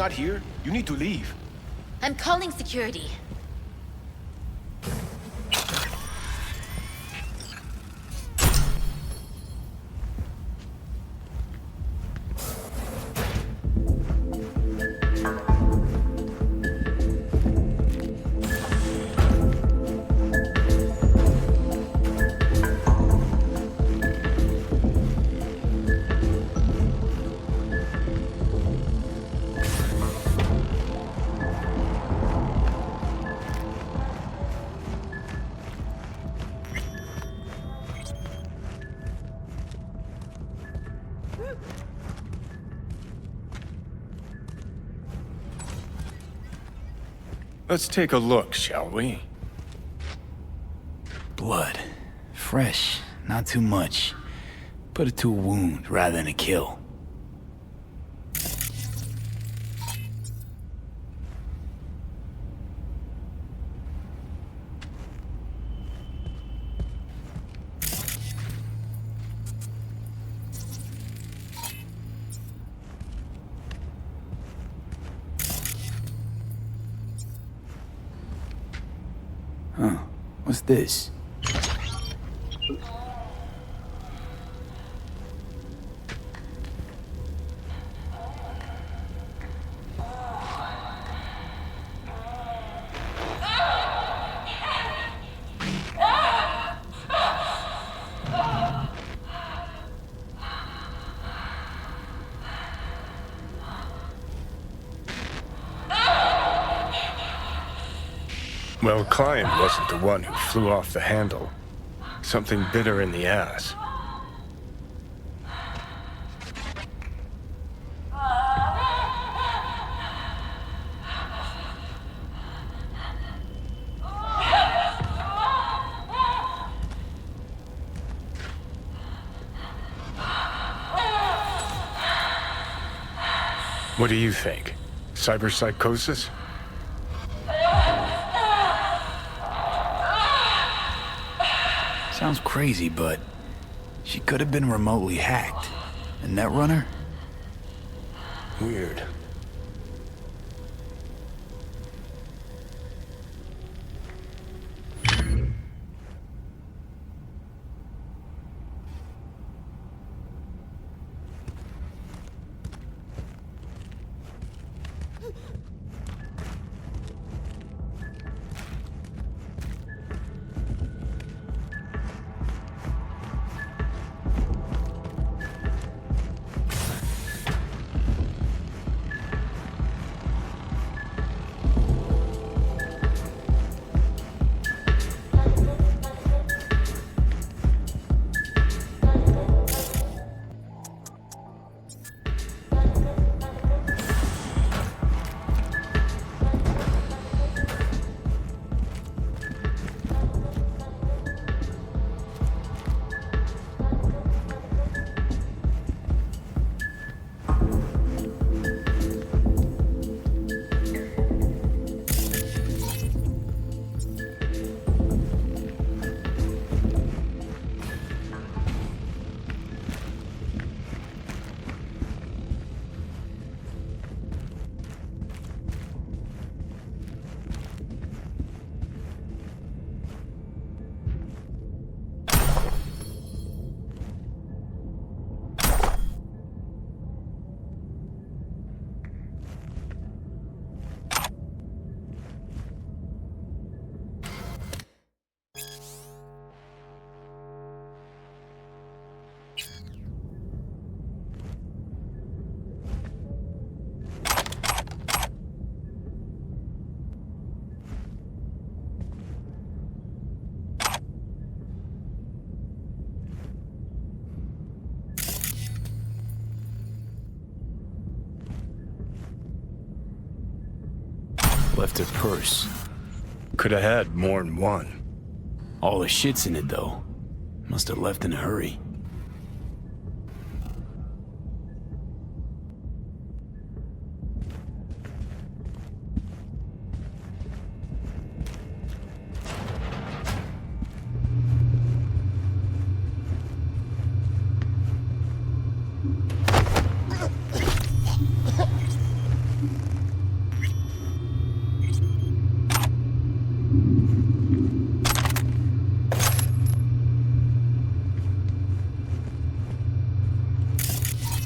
not here, you need to leave. I'm calling security. Let's take a look, shall we? Blood. Fresh, not too much. Put it to a wound rather than a kill. Huh. What's this? Well, Client wasn't the one who flew off the handle. Something bit her in the ass. What do you think? Cyberpsychosis? Sounds crazy, but she could have been remotely hacked. A netrunner? Weird. Left her purse. Could have had more than one. All the shit's in it, though. Must have left in a hurry.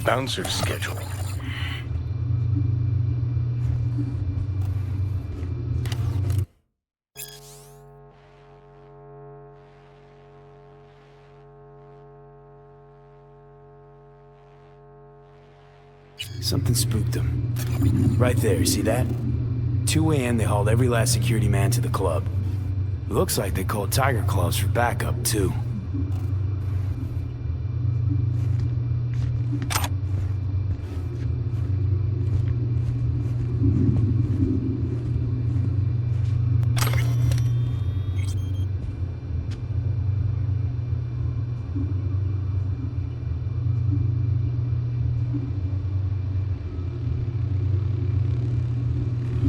bouncer's schedule. Something spooked them. Right there, see that? 2 a.m. they hauled every last security man to the club. Looks like they called Tiger Claws for backup, too.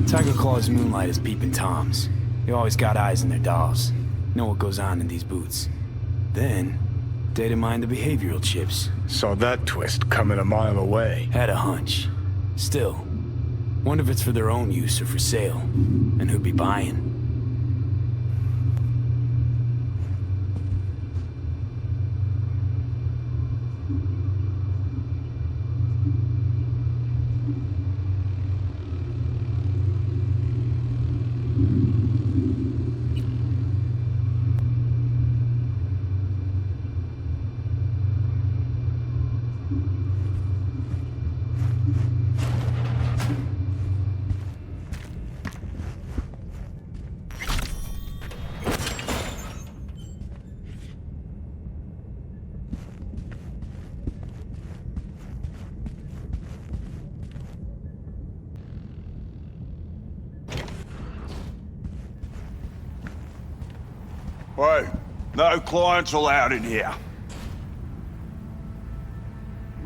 Tiger Claw's moonlight is peeping Toms. They always got eyes on their dolls. Know what goes on in these boots. Then, data mine the behavioral chips. Saw that twist coming a mile away. Had a hunch. Still, wonder if it's for their own use or for sale. And who'd be buying. Wait, no clients allowed in here.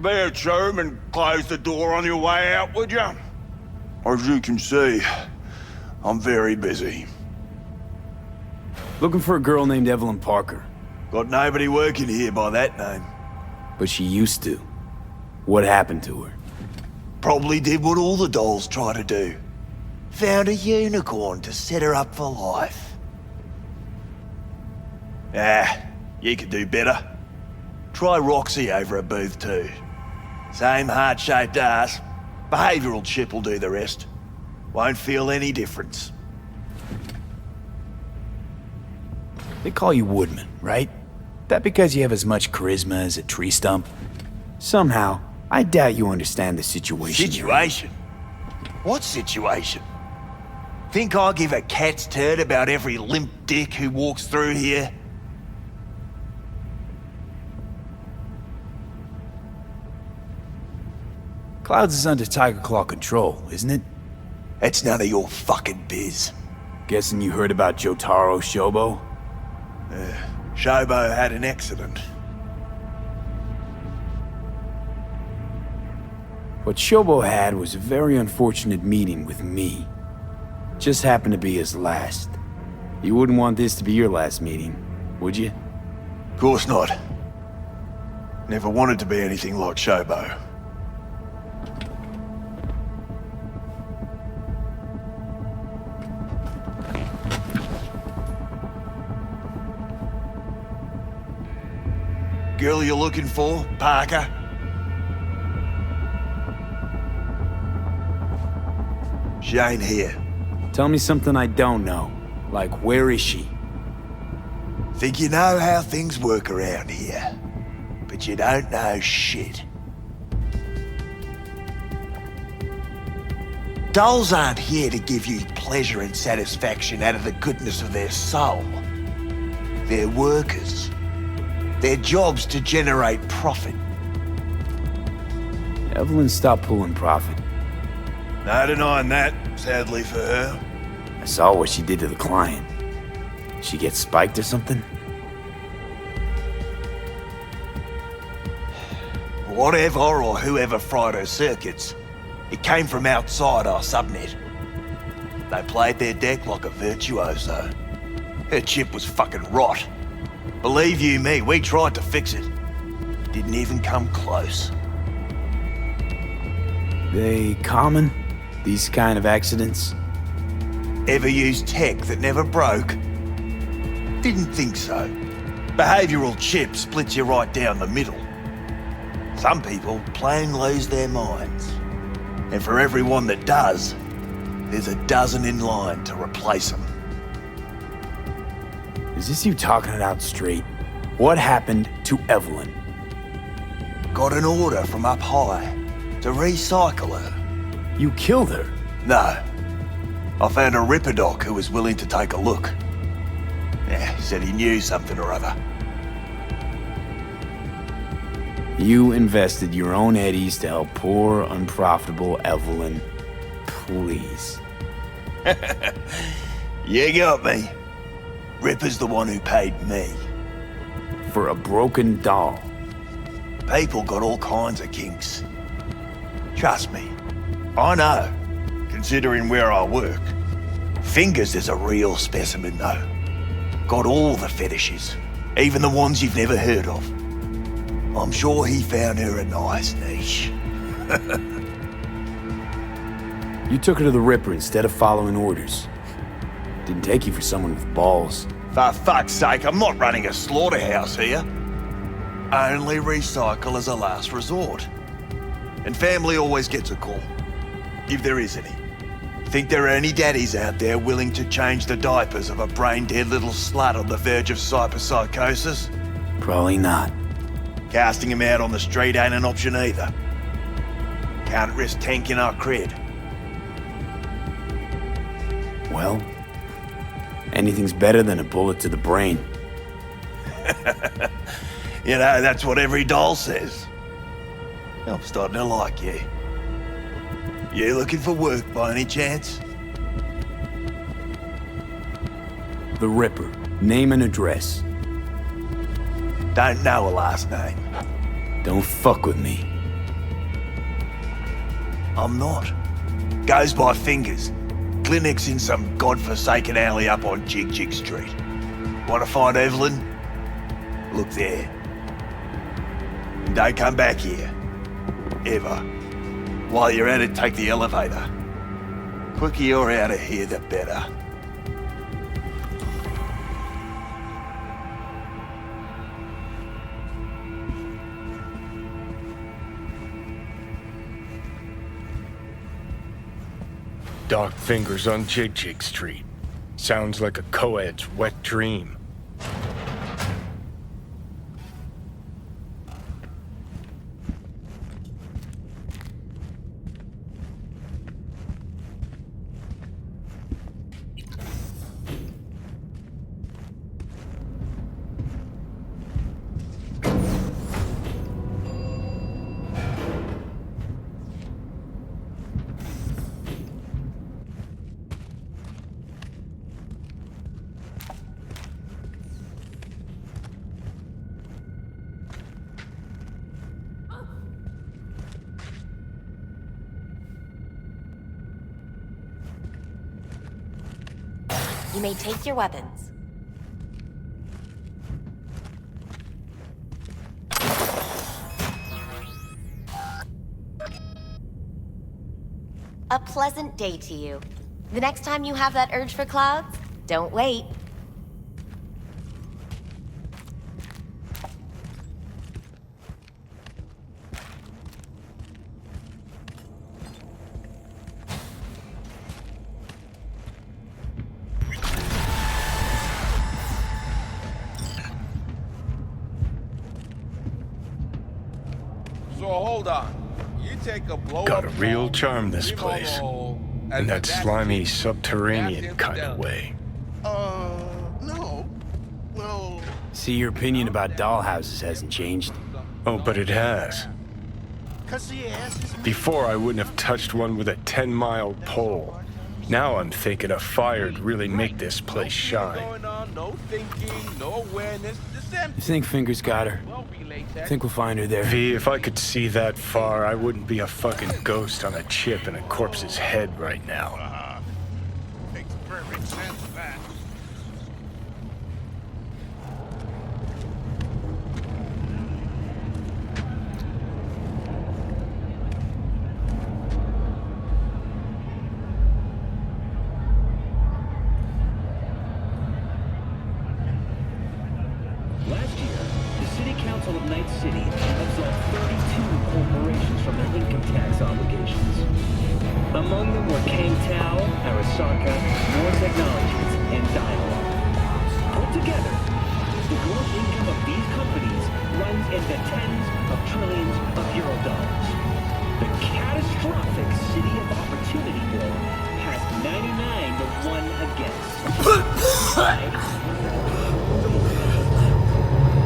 Be a chum and close the door on your way out, would you? As you can see, I'm very busy. Looking for a girl named Evelyn Parker. Got nobody working here by that name. But she used to. What happened to her? Probably did what all the dolls try to do. Found a unicorn to set her up for life. You could do better. Try Roxy over a booth too. Same heart-shaped ass. Behavioral chip will do the rest. Won't feel any difference. They call you Woodman, right? That because you have as much charisma as a tree stump? Somehow, I doubt you understand the situation. Situation? What situation? Think I give a cat's turd about every limp dick who walks through here? Clouds is under Tiger Claw control, isn't it? It's none of your fucking biz. Guessing you heard about Jotaro Shobo? Shobo had an accident. What Shobo had was a very unfortunate meeting with me. Just happened to be his last. You wouldn't want this to be your last meeting, would you? Of course not. Never wanted to be anything like Shobo. Girl you're looking for, Parker? She ain't here. Tell me something I don't know. Like, where is she? Think you know how things work around here. But you don't know shit. Dolls aren't here to give you pleasure and satisfaction out of the goodness of their soul. They're workers. Their job's to generate profit. Evelyn stopped pulling profit. No denying that, sadly for her. I saw what she did to the client. She get spiked or something? Whatever or whoever fried her circuits, it came from outside our subnet. They played their deck like a virtuoso. Her chip was fucking rot. Believe you me, we tried to fix it. Didn't even come close. They common? These kind of accidents? Ever used tech that never broke? Didn't think so. Behavioral chip splits you right down the middle. Some people plain lose their minds. And for everyone that does, there's a dozen in line to replace them. Is this you talking it out straight? What happened to Evelyn? Got an order from up high to recycle her. You killed her? No. I found a ripperdoc who was willing to take a look. Yeah, he said he knew something or other. You invested your own eddies to help poor, unprofitable Evelyn. Please. You got me. Ripper's the one who paid me. For a broken doll. People got all kinds of kinks. Trust me. I know, considering where I work. Fingers is a real specimen, though. Got all the fetishes, even the ones you've never heard of. I'm sure he found her a nice niche. You took her to the Ripper instead of following orders. Didn't take you for someone with balls. For fuck's sake, I'm not running a slaughterhouse here. Only recycle as a last resort. And family always gets a call, if there is any. Think there are any daddies out there willing to change the diapers of a brain-dead little slut on the verge of cyberpsychosis? Probably not. Casting him out on the street ain't an option either. Can't risk tanking our cred. Well, anything's better than a bullet to the brain. You know, that's what every doll says. I'm starting to like you. You looking for work by any chance? The Ripper. Name and address. Don't know a last name. Don't fuck with me. I'm not. Goes by Fingers. Clinic's in some godforsaken alley up on Jig Street. Want to find Evelyn? Look there. And don't come back here. Ever. While you're at it, take the elevator. Quicker you're out of here, the better. Dark fingers on Jig Street. Sounds like a co-ed's wet dream. You may take your weapons. A pleasant day to you. The next time you have that urge for clouds, don't wait. So hold on. You take a blow Got a up real bomb, charm, this leave it on the place. hole, In and that that's slimy, it. subterranean That's kind of infidelity. way. No. Well... See, your opinion about dollhouses hasn't changed. Oh, but it has. Before, I wouldn't have touched one with a 10-mile pole. Now I'm thinking a fire'd really make this place shine. Going on, no thinking, no awareness, just empty. You think Fingers got her? Won't be latex. Think we'll find her there? V, if I could see that far, I wouldn't be a fucking ghost on a chip in a corpse's head right now. Makes perfect sense, that. Last year, the City Council of Night City absorbed 32 America, more technologies, and dialogue. Put together, the gross income of these companies runs into tens of trillions of euro dollars. The catastrophic City of Opportunity bill has 99 to 1 against.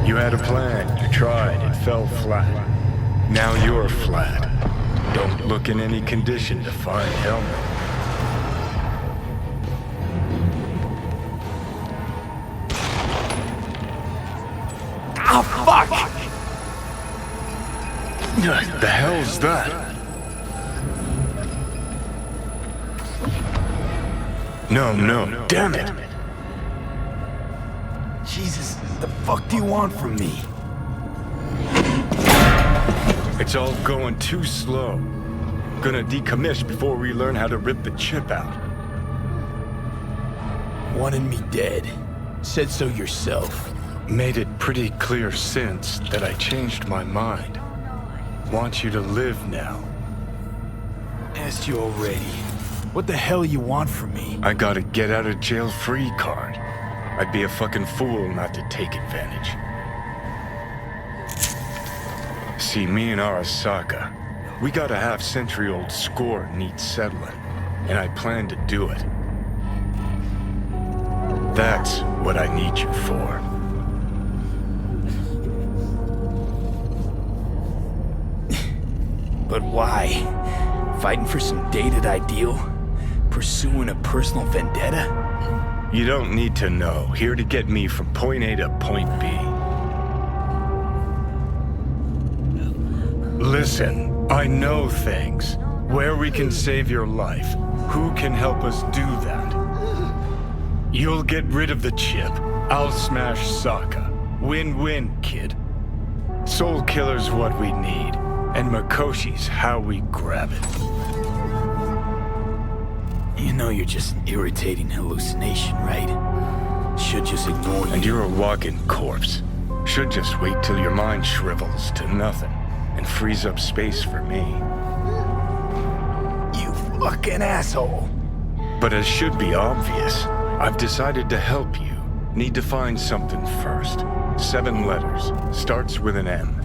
You had a plan, you tried, it fell flat. Now you're flat. Don't look in any condition to find Helmet. Oh, fuck! The hell's that? No, damn it! Jesus, the fuck do you want from me? It's all going too slow. Gonna decommission before we learn how to rip the chip out. Wanted me dead. Said so yourself. Made it pretty clear since that I changed my mind. Want you to live now. Asked you already. What the hell you want from me? I got a get out of jail free card. I'd be a fucking fool not to take advantage. See, me and Arasaka, we got a half-century-old score needs settling, and I plan to do it. That's what I need you for. But why? Fighting for some dated ideal? Pursuing a personal vendetta? You don't need to know. Here to get me from point A to point B. Listen, I know things. Where we can save your life. Who can help us do that? You'll get rid of the chip. I'll smash Saka. Win-win, kid. Soul Killer's what we need. And Mikoshi's how we grab it. You know you're just an irritating hallucination, right? Should just ignore you. And you're a walking corpse. Should just wait till your mind shrivels to nothing and frees up space for me. You fucking asshole. But as should be obvious, I've decided to help you. Need to find something first. 7 letters. Starts with an M.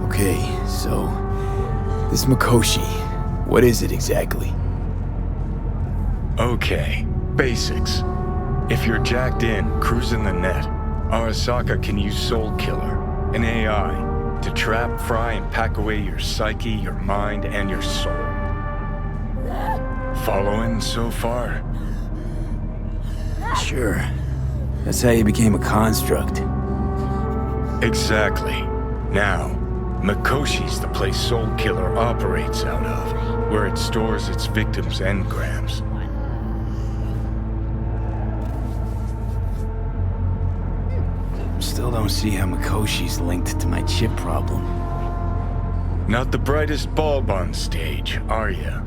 Okay, so... this Mikoshi, what is it exactly? Okay, basics. If you're jacked in, cruising the net, Arasaka can use Soul Killer, an AI, to trap, fry, and pack away your psyche, your mind, and your soul. Following so far? Sure. That's how you became a construct. Exactly. Now, Mikoshi's the place Soul Killer operates out of, where it stores its victims' engrams. Still don't see how Mikoshi's linked to my chip problem. Not the brightest bulb on stage, are ya?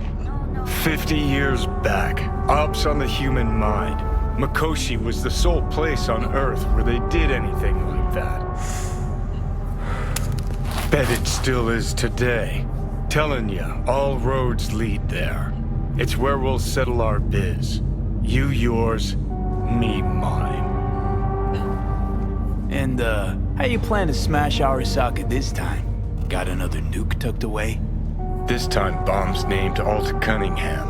50 years back, ops on the human mind. Mikoshi was the sole place on Earth where they did anything like that. Bet it still is today. Telling ya, all roads lead there. It's where we'll settle our biz. You yours, me mine. And, how you plan to smash Arasaka this time? Got another nuke tucked away? This time bomb's named Alt Cunningham.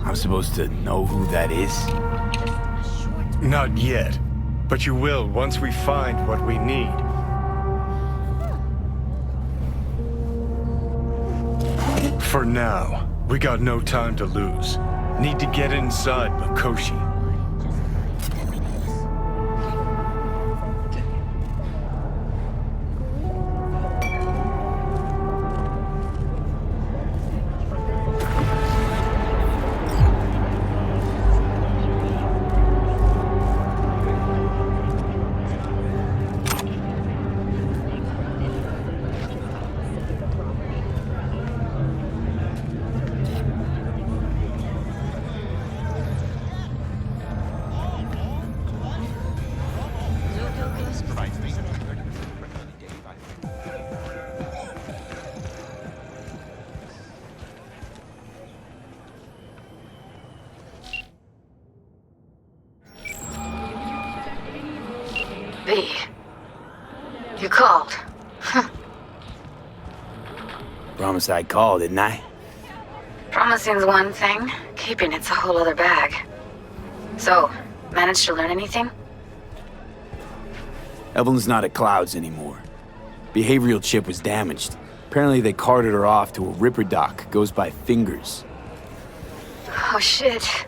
I'm supposed to know who that is? Not yet, but you will once we find what we need. For now, we got no time to lose. Need to get inside Mikoshi. V. You called. Promise I'd call, didn't I? Promising's one thing, keeping it's a whole other bag. So, managed to learn anything? Evelyn's not at Clouds anymore. Behavioral chip was damaged. Apparently they carted her off to a ripper dock, goes by Fingers. Oh shit.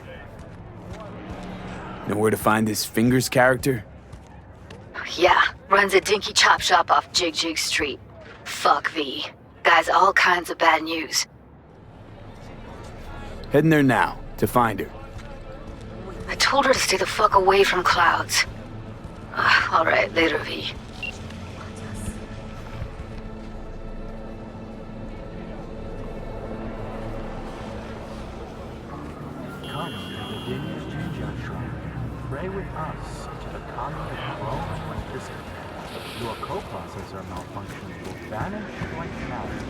Know where to find this Fingers character? Yeah, runs a dinky chop shop off Jig Jig Street. Fuck V. Guy's all kinds of bad news. Heading there now, to find her. I told her to stay the fuck away from Clouds. Alright, later, V. Come to the Vineyard Junction. Pray with us to the coming of Rome and Biscuit. Your co-processor malfunction will vanish like magic.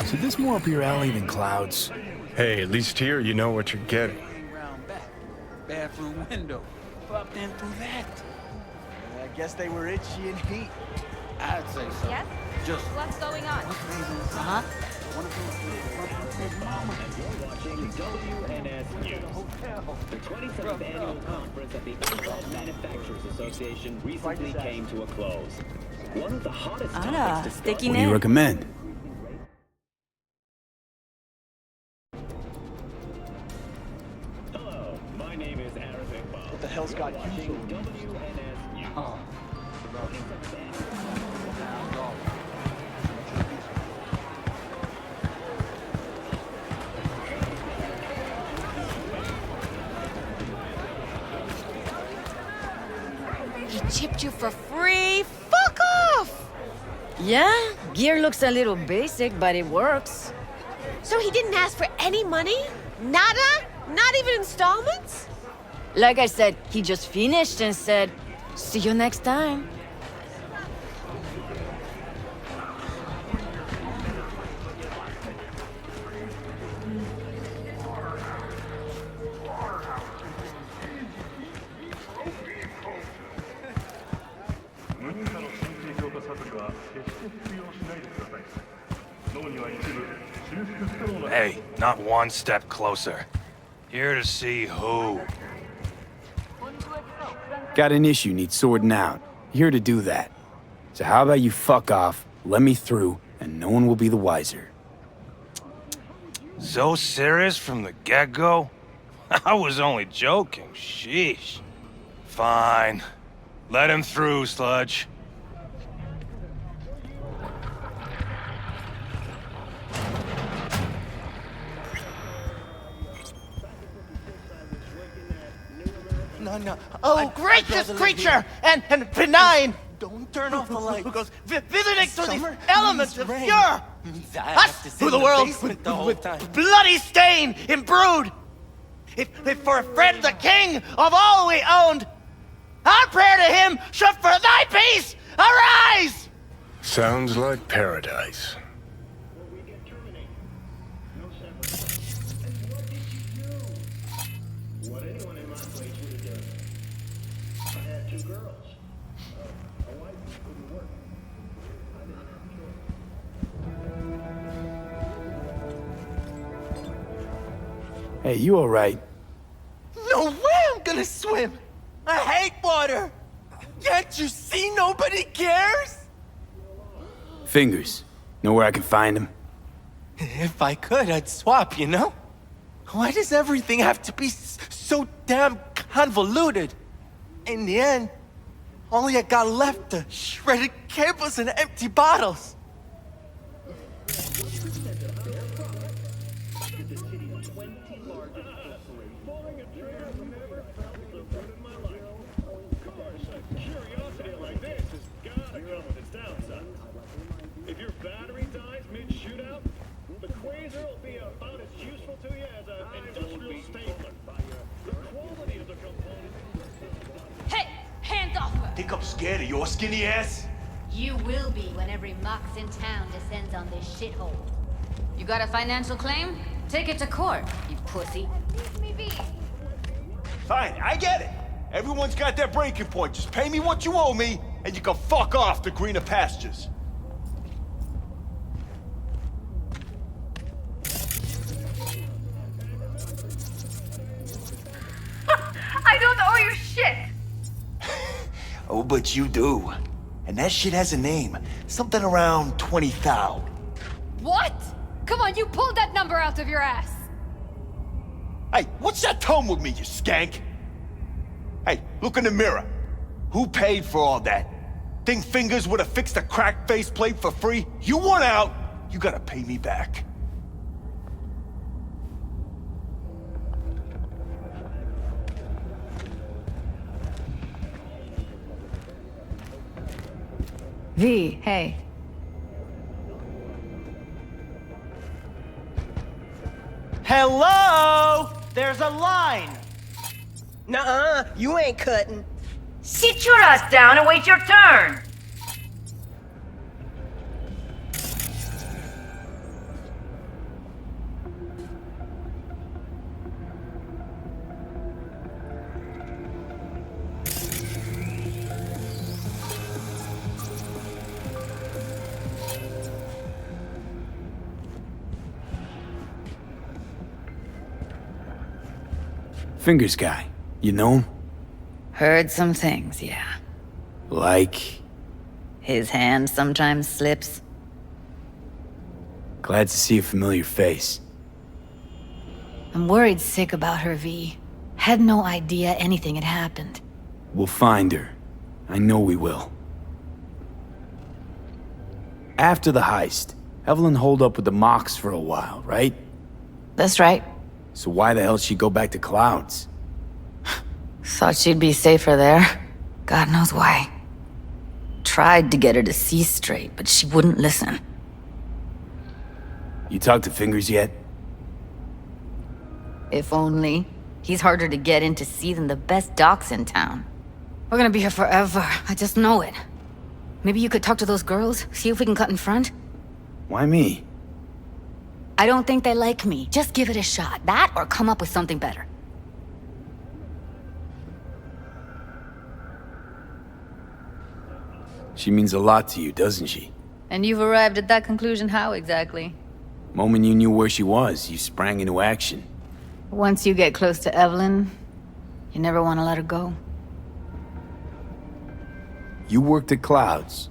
So this more up your alley than Clouds? Hey, at least here you know what you're getting. Round back. Bathroom window. Popped in through that. I guess they were itchy and heat. I'd say so. Yes? Just What's going on? uh-huh. One of Watching WNSU. The 27th annual conference of the Aircraft Manufacturers Association recently came to a close. One of the hottest topics discussed. What do you recommend? Hello, my name is Arabic Bob. What the hell's got you? WNSU. Oh. He chipped you for free? Fuck off! Yeah, gear looks a little basic, but it works. So he didn't ask for any money? Nada? Not even installments? Like I said, he just finished and said, see you next time. Hey, not one step closer. Here to see who. Got an issue needs sorting out. Here to do that. So how about you fuck off, let me through, and no one will be the wiser. So serious from the get-go? I was only joking, sheesh. Fine. Let him through, Sludge. No. Oh, gracious creature! And benign! Don't turn off the light. Who goes visiting through these Summer elements of rain. pure! Us, who the world with bloody stain imbrued! If for a friend the king of all we owned, our prayer to him should for thy peace arise! Sounds like paradise. Hey, you alright? No way I'm gonna swim! I hate water! Can't you see nobody cares? Fingers. Know where I can find him? If I could, I'd swap, you know? Why does everything have to be so damn convoluted? In the end, all I got left are shredded cables and empty bottles. If your battery dies mid-shootout, the quasar will be about as useful to you as an industrial stapler. The quality of the component... Hey! Hands off her! Think I'm scared of your skinny ass? You will be when every mox in town descends on this shithole. You got a financial claim? Take it to court, you pussy. Leave me be. Fine, I get it. Everyone's got their breaking point. Just pay me what you owe me, and you can fuck off to greener pastures. I don't owe you shit! Oh, but you do. And that shit has a name. Something around 20,000. What? Come on, you pulled that number out of your ass! Hey, what's that tone with me, you skank? Hey, look in the mirror. Who paid for all that? Think Fingers would have fixed a cracked faceplate for free? You want out, you gotta pay me back. V, hey. Hello? There's a line. Nuh-uh, you ain't cutting. Sit your ass down and wait your turn! Fingers guy. You know him? Heard some things, yeah. Like? His hand sometimes slips. Glad to see a familiar face. I'm worried sick about her, V. Had no idea anything had happened. We'll find her. I know we will. After the heist, Evelyn holed up with the Mox for a while, right? That's right. So why the hell she'd go back to Clouds? Thought she'd be safer there. God knows why. Tried to get her to see straight, but she wouldn't listen. You talked to Fingers yet? If only. He's harder to get in to see than the best docs in town. We're gonna be here forever. I just know it. Maybe you could talk to those girls, see if we can cut in front? Why me? I don't think they like me. Just give it a shot. That or come up with something better. She means a lot to you, doesn't she? And you've arrived at that conclusion how exactly? Moment you knew where she was, you sprang into action. Once you get close to Evelyn, you never want to let her go. You worked at Clouds.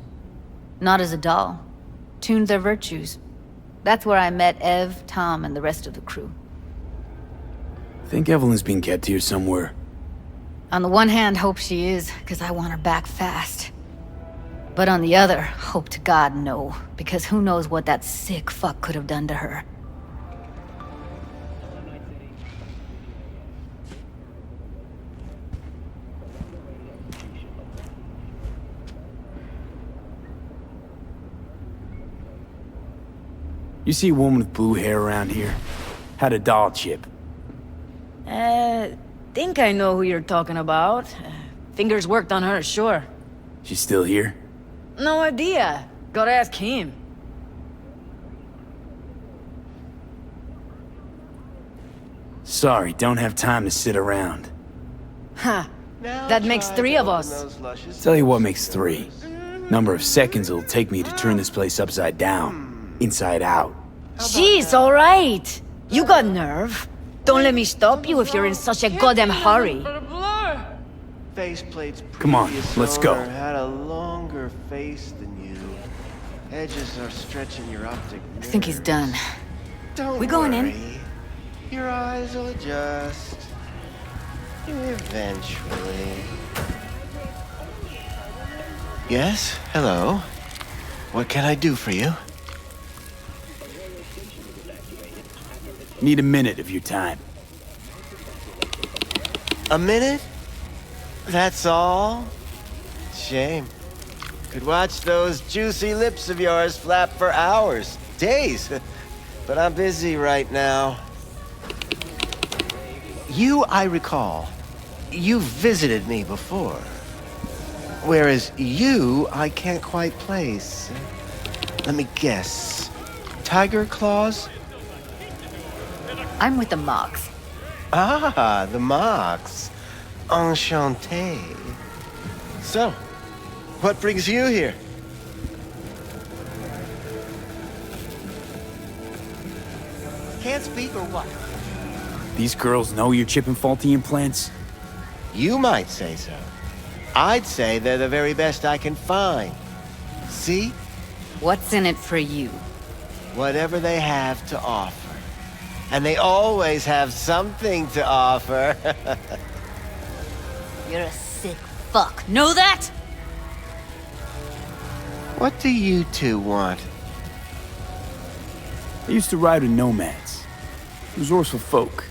Not as a doll. Tuned their virtues. That's where I met Ev, Tom, and the rest of the crew. Think Evelyn's being kept here somewhere. On the one hand, hope she is, because I want her back fast. But on the other, hope to God no, because who knows what that sick fuck could have done to her. You see a woman with blue hair around here? Had a doll chip. Think I know who you're talking about. Fingers worked on her, sure. She's still here? No idea. Gotta ask him. Sorry, don't have time to sit around. Huh. That makes 3 of us. Tell you what makes 3. Number of seconds it'll take me to turn this place upside down. Inside out. Jeez, alright. You got nerve. Don't let me stop you if you're in such a goddamn hurry. Faceplate's Come on, previous let's go. owner had a longer face than you. Edges are stretching your optic nerves. I think he's done. Don't We going in? worry. Your eyes will adjust. Eventually. Yes? Hello? What can I do for you? Need a minute of your time. A minute? That's all? Shame. Could watch those juicy lips of yours flap for hours, days. But I'm busy right now. You, I recall, you've visited me before. Whereas you, I can't quite place. Let me guess. Tiger claws? I'm with the Mox. Ah, the Mox. Enchanté. So, what brings you here? Can't speak or what? These girls know you're chipping faulty implants? You might say so. I'd say they're the very best I can find. See? What's in it for you? Whatever they have to offer. And they always have something to offer. You're a sick fuck. Know that? What do you two want? I used to ride with nomads. Resourceful folk.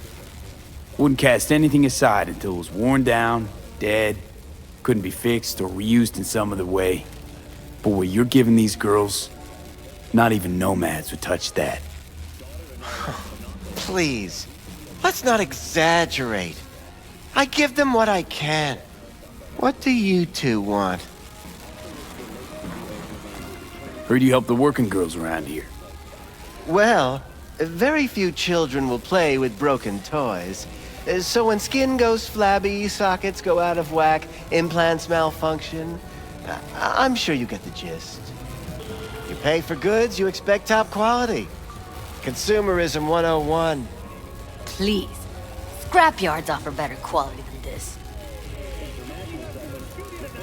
Wouldn't cast anything aside until it was worn down, dead, couldn't be fixed or reused in some other way. But what you're giving these girls, not even nomads would touch that. Please, let's not exaggerate. I give them what I can. What do you two want? Heard you help the working girls around here. Well, very few children will play with broken toys. So when skin goes flabby, sockets go out of whack, implants malfunction, I'm sure you get the gist. You pay for goods, you expect top quality. Consumerism 101. Please. Scrapyards offer better quality than this.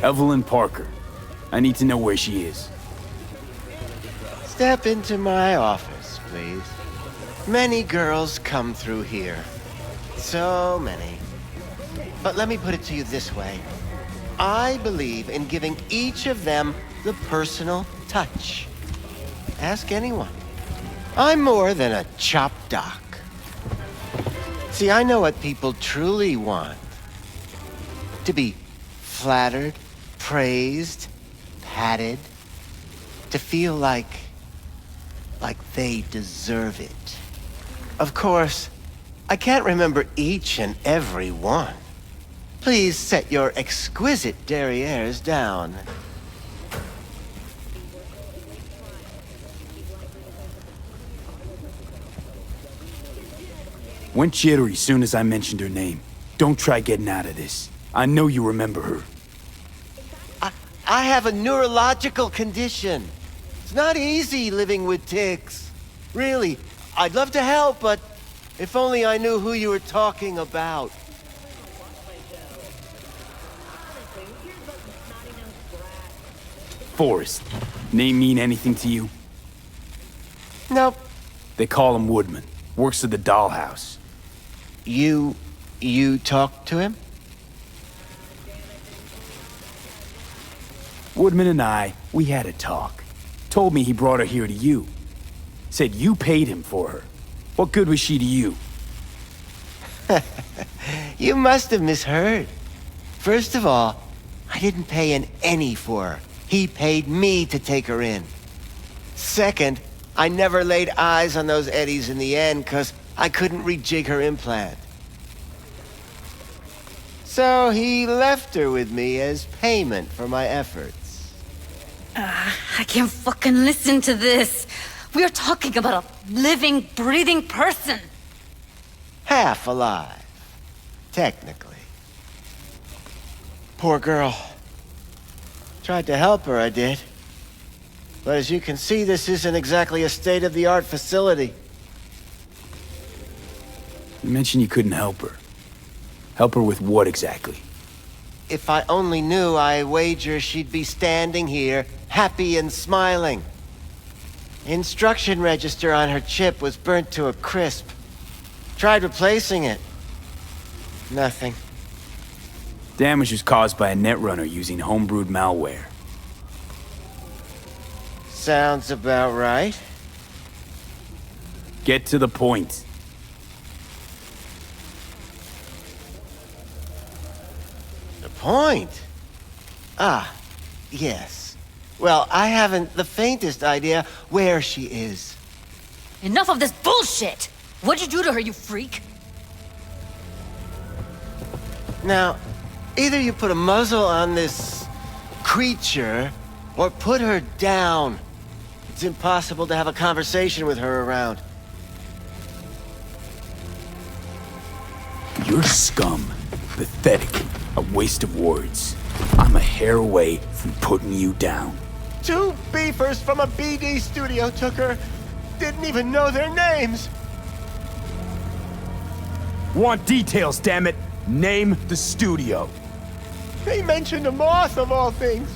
Evelyn Parker. I need to know where she is. Step into my office, please. Many girls come through here. So many. But let me put it to you this way. I believe in giving each of them the personal touch. Ask anyone. I'm more than a chop doc. See, I know what people truly want. To be flattered, praised, patted. To feel like they deserve it. Of course, I can't remember each and every one. Please set your exquisite derrieres down. Went jittery soon as I mentioned her name. Don't try getting out of this. I know you remember her. I have a neurological condition. It's not easy living with tics. Really, I'd love to help, but if only I knew who you were talking about. Forrest. Name mean anything to you? Nope. They call him Woodman. Works at the dollhouse. You talked to him? Woodman and we had a talk. Told me he brought her here to you. Said you paid him for her. What good was she to you? You must have misheard. First of all, I didn't pay an any for her. He paid me to take her in. Second, I never laid eyes on those eddies in the end because I couldn't rejig her implant. So he left her with me as payment for my efforts. I can't fucking listen to this. We are talking about a living, breathing person. Half alive. Technically. Poor girl. Tried to help her, I did. But as you can see, this isn't exactly a state-of-the-art facility. You mentioned you couldn't help her. Help her with what exactly? If I only knew, I wager she'd be standing here, happy and smiling. Instruction register on her chip was burnt to a crisp. Tried replacing it. Nothing. Damage was caused by a netrunner using homebrewed malware. Sounds about right. Get to the point. The point? Ah, yes. Well, I haven't the faintest idea where she is. Enough of this bullshit! What'd you do to her, you freak? Now, either you put a muzzle on this creature, or put her down. It's impossible to have a conversation with her around. You're scum. Pathetic. A waste of words. I'm a hair away from putting you down. 2 beefers from a BD studio took her. Didn't even know their names. Want details, damn it. Name the studio. They mentioned a moth of all things.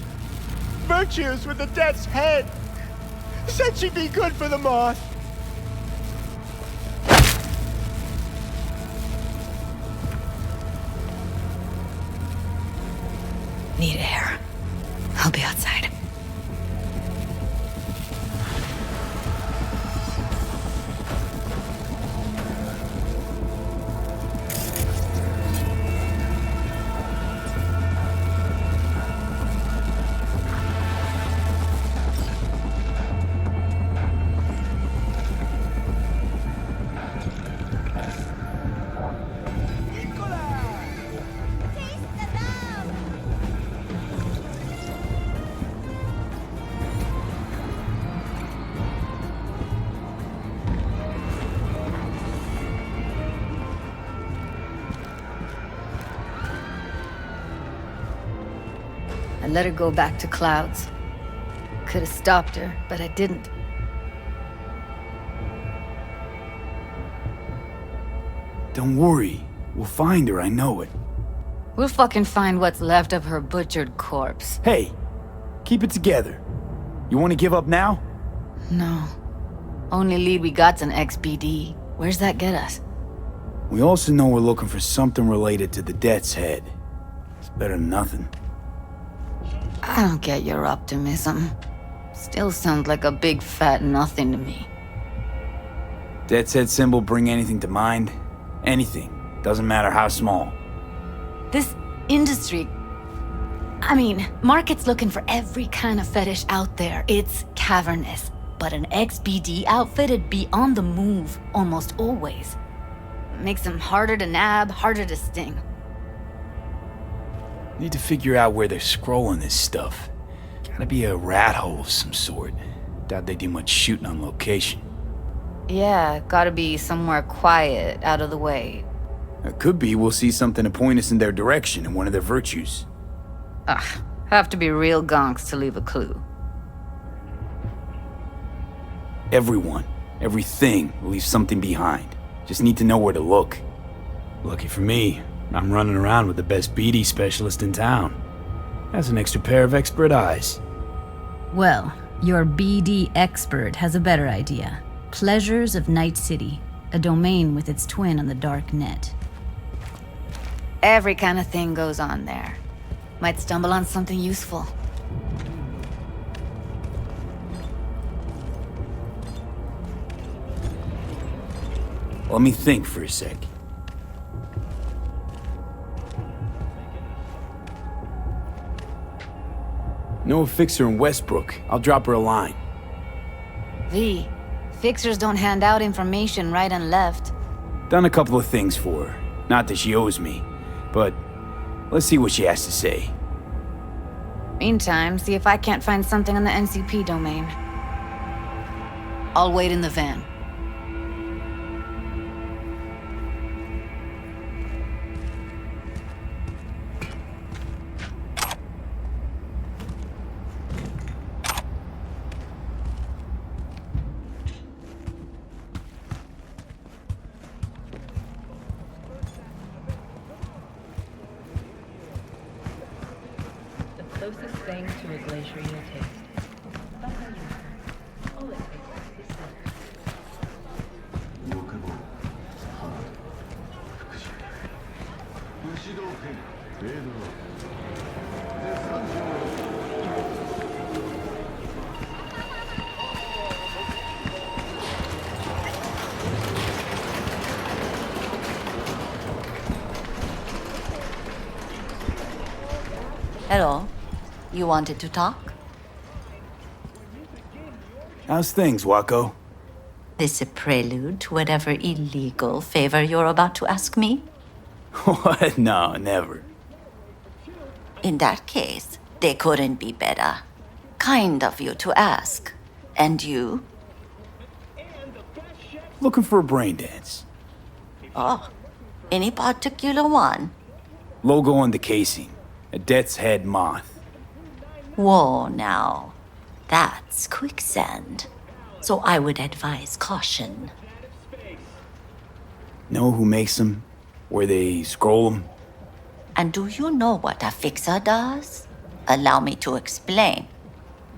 Virtues with the death's head. Said she'd be good for the moth. Need air. I'll be outside. I let her go back to Clouds. Could have stopped her, but I didn't. Don't worry. We'll find her, I know it. We'll fucking find what's left of her butchered corpse. Hey, keep it together. You want to give up now? No. Only lead we got's an XBD. Where's that get us? We also know we're looking for something related to the Death's Head. It's better than nothing. I don't get your optimism. Still sounds like a big fat nothing to me. Death's Head symbol bring anything to mind? Anything. Doesn't matter how small. This industry... I mean, market's looking for every kind of fetish out there. It's cavernous. But an XBD outfit'd be on the move almost always. Makes them harder to nab, harder to sting. Need to figure out where they're scrolling this stuff. Gotta be a rat hole of some sort. Doubt they do much shooting on location. Yeah, gotta be somewhere quiet, out of the way. It could be we'll see something to point us in their direction in one of their virtues. Have to be real gonks to leave a clue. Everyone, everything leaves something behind. Just need to know where to look. Lucky for me, I'm running around with the best BD specialist in town. That's an extra pair of expert eyes. Well, your BD expert has a better idea. Pleasures of Night City, a domain with its twin on the dark net. Every kind of thing goes on there. Might stumble on something useful. Let me think for a sec. Know a fixer in Westbrook. I'll drop her a line. V, fixers don't hand out information right and left. Done a couple of things for her. Not that she owes me, but let's see what she has to say. Meantime, see if I can't find something on the NCP domain. I'll wait in the van. closest thing to a glacier you'll taste. About how you are. All it takes is salt. Hello. You wanted to talk? How's things, Wako? This a prelude to whatever illegal favor you're about to ask me? What? No, never. In that case, they couldn't be better. Kind of you to ask. And you? Looking for a brain dance. Oh, any particular one? Logo on the casing. A death's head moth. Whoa, now. That's quicksand. So I would advise caution. Know who makes them? Where they scroll them? And do you know what a fixer does? Allow me to explain.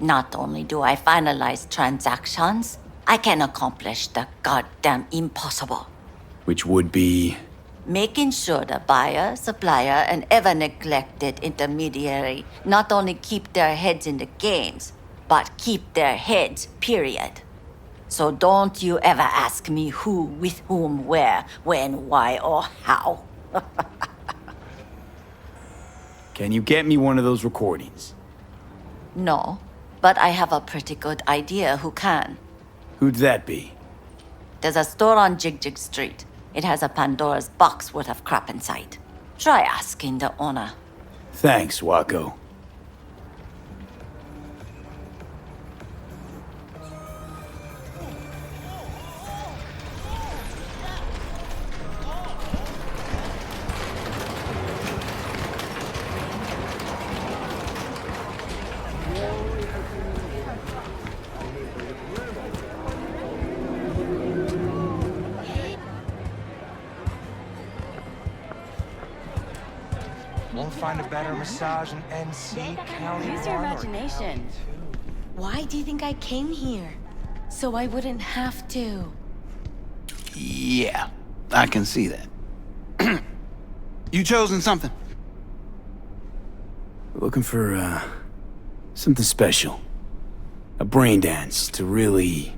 Not only do I finalize transactions, I can accomplish the goddamn impossible. Which would be... Making sure the buyer, supplier, and ever neglected intermediary not only keep their heads in the games, but keep their heads, period. So don't you ever ask me who, with whom, where, when, why, or how. Can you get me one of those recordings? No, but I have a pretty good idea who can. Who'd that be? There's a store on Jig Street. It has a Pandora's box worth of crap inside. Try asking the owner. Thanks, Wako. Won't find a better massage in NC County. Use your imagination. Why do you think I came here? So I wouldn't have to. Yeah, I can see that. You chosen something? Looking for, something special. A brain dance to really...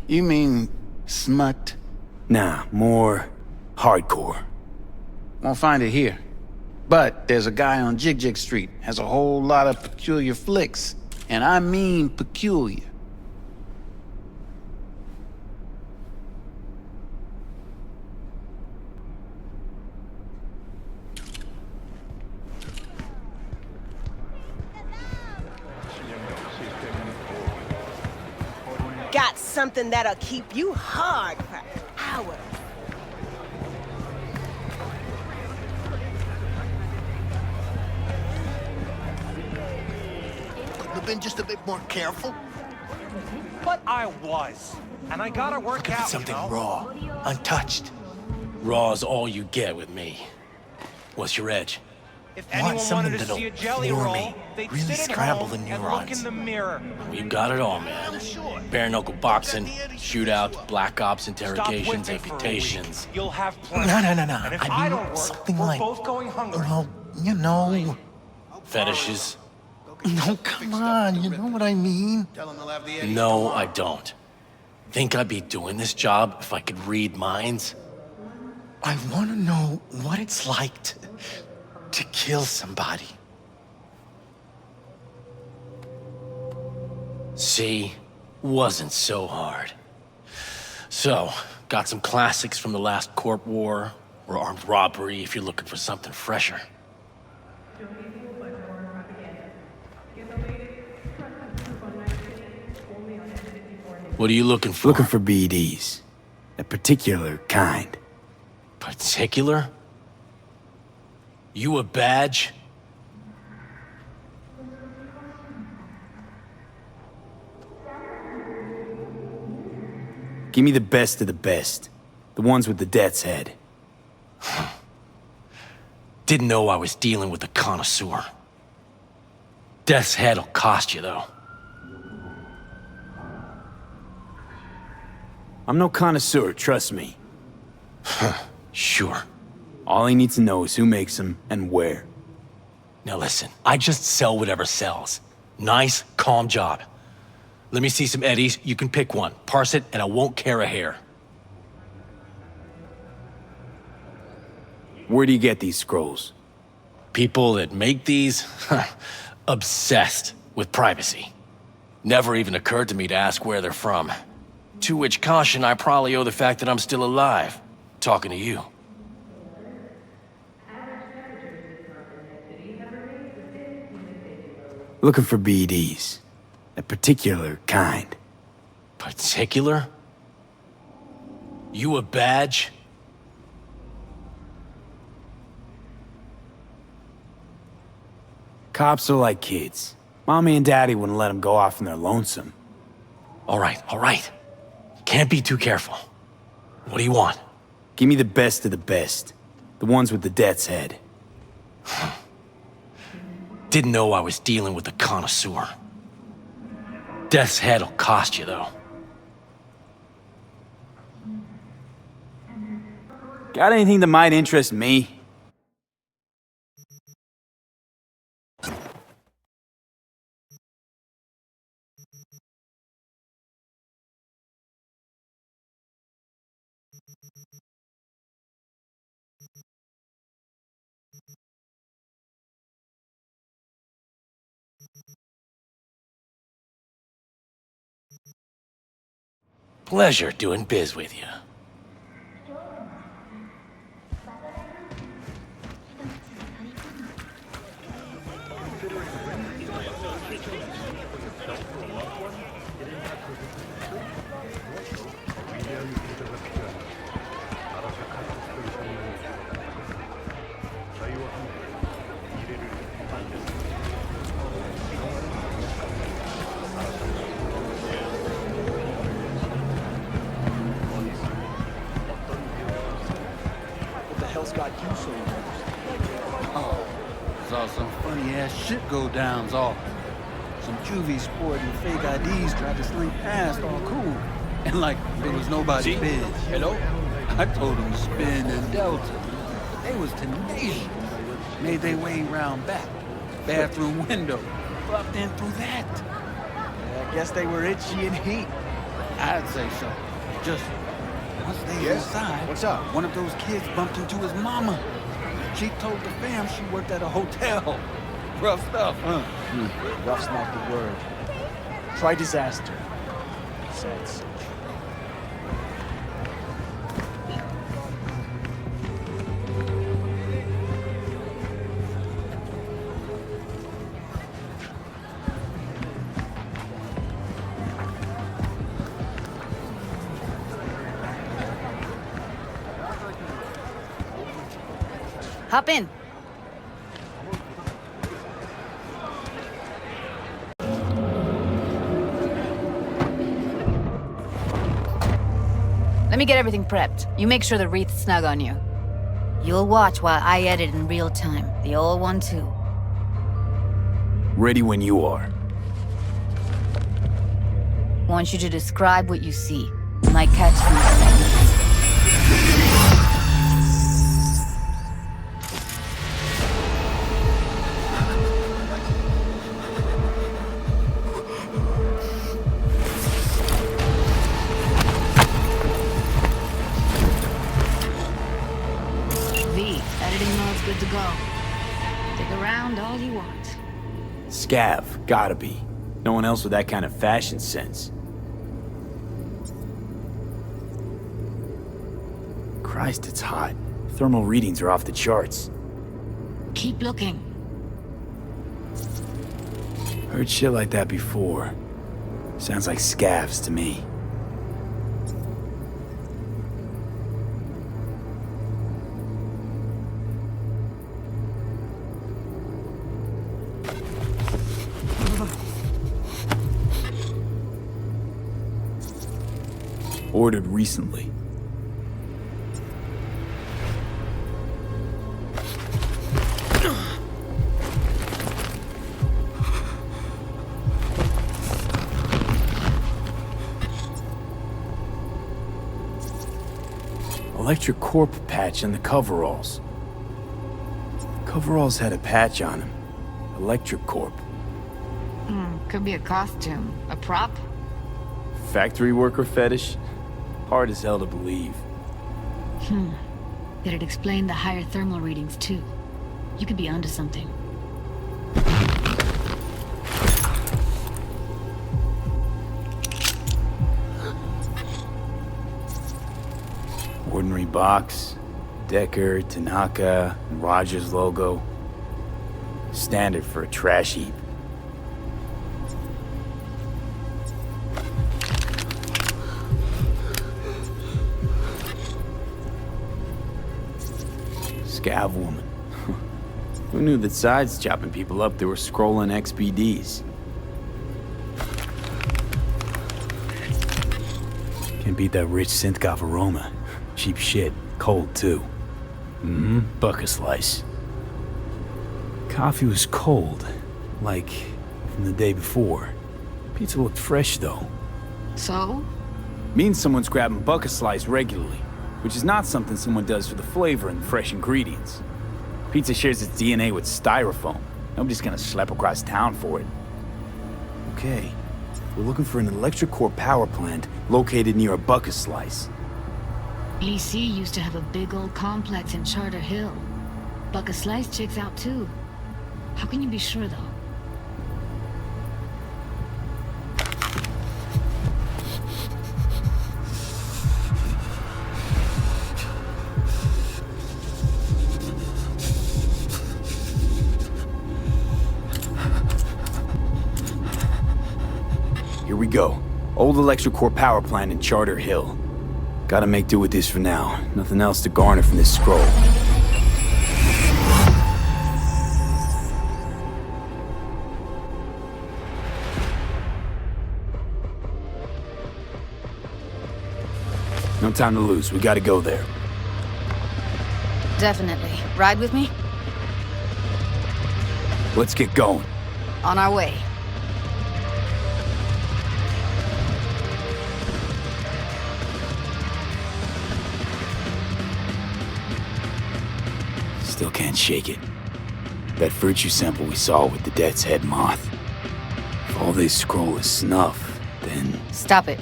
You mean smut? Nah, more hardcore. Won't find it here. But there's a guy on Jig Street, has a whole lot of peculiar flicks. And I mean peculiar. Got something that'll keep you hard for hours. Have been just a bit more careful. But I was. And I gotta work out, something Oh. you know? raw, untouched. Raw's all you get with me. What's your edge? If Want anyone something wanted to that'll see a jelly floor roll, me, they'd really sit at scramble home the and look neurons. in the mirror. We've got it all, man. Bare knuckle boxing, shootout, black ops, interrogations, Stop whipping for a week. amputations. You'll have plenty. No. And if I don't work, something we're like, both going hungry. well, you know, fetishes. No, come on, you know what I mean? No, I don't. Think I'd be doing this job if I could read minds? I want to know what it's like to kill somebody. See, wasn't so hard. So, got some classics from the last Corp War, or armed robbery if you're looking for something fresher. What are you looking for? Looking for BDs. A particular kind. Particular? You a badge? Give me the best of the best. The ones with the death's head. Didn't know I was dealing with a connoisseur. Death's head'll cost you, though. I'm no connoisseur, trust me. Sure. All I need to know is who makes them and where. Now listen, I just sell whatever sells. Nice, calm job. Let me see some eddies, you can pick one. Parse it, and I won't care a hair. Where do you get these scrolls? People that make these, obsessed with privacy. Never even occurred to me to ask where they're from. To which caution I probably owe the fact that I'm still alive, talking to you. Looking for BDs. A particular kind. Particular? You a badge? Cops are like kids. Mommy and Daddy wouldn't let them go off in their lonesome. All right. Can't be too careful. What do you want? Give me the best of the best. The ones with the death's head. Didn't know I was dealing with a connoisseur. Death's head'll cost you, though. Got anything that might interest me? Pleasure doing biz with you. Saw some funny-ass shit go downs off. Some juvie sporting fake IDs tried to slink past all cool. And like there was nobody's biz. Hello? I told them to spin in Delta. They was tenacious. Made their way round back. Bathroom window. Bumped in through that. I guess they were itchy and heat. I'd say so. Just once they inside, What's up? one of those kids bumped into his mama. She told the fam she worked at a hotel. Rough stuff, huh? Rough's not the word. Try disaster. Sad search. Hop in. Let me get everything prepped. You make sure the wreath's snug on you. You'll watch while I edit in real time. The old one, too. Ready when you are. Want you to describe what you see. My catchphrase. Good to go. Stick around all you want. Scav, gotta be. No one else with that kind of fashion sense. Christ, it's hot. Thermal readings are off the charts. Keep looking. Heard shit like that before. Sounds like scavs to me. Ordered recently. electric corp patch on the coveralls. Coveralls had a patch on them. Electric corp. Could be a costume. A prop? Factory worker fetish? Hard as hell to believe. It'd explain the higher thermal readings, too. You could be onto something. Ordinary box. Decker, Tanaka, and Rogers logo. Standard for a trash heap. Scav woman. Who knew that sides chopping people up, they were scrolling XBDs? Can't beat that rich synth-goth aroma. Cheap shit. Cold, too. Bucket slice. Coffee was cold. Like, from the day before. Pizza looked fresh, though. So? Means someone's grabbing bucket slice regularly. Which is not something someone does for the flavor and the fresh ingredients. Pizza shares its DNA with styrofoam. Nobody's gonna schlep across town for it. Okay, we're looking for an electric core power plant located near a bucket slice. EC used to have a big old complex in Charter Hill. Bucket Slice checks out too. How can you be sure, though? Here we go. Old electric core power plant in Charter Hill. Gotta make do with this for now. Nothing else to garner from this scroll. No time to lose. We gotta go there. Definitely. Ride with me? Let's get going. On our way. Still can't shake it. That virtue sample we saw with the Death's Head moth. If all they scroll is snuff, then... Stop it.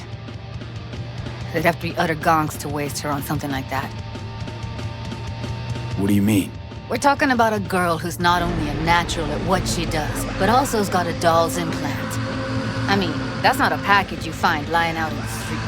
They'd have to be utter gonks to waste her on something like that. What do you mean? We're talking about a girl who's not only a natural at what she does, but also's got a doll's implant. I mean, that's not a package you find lying out in the street.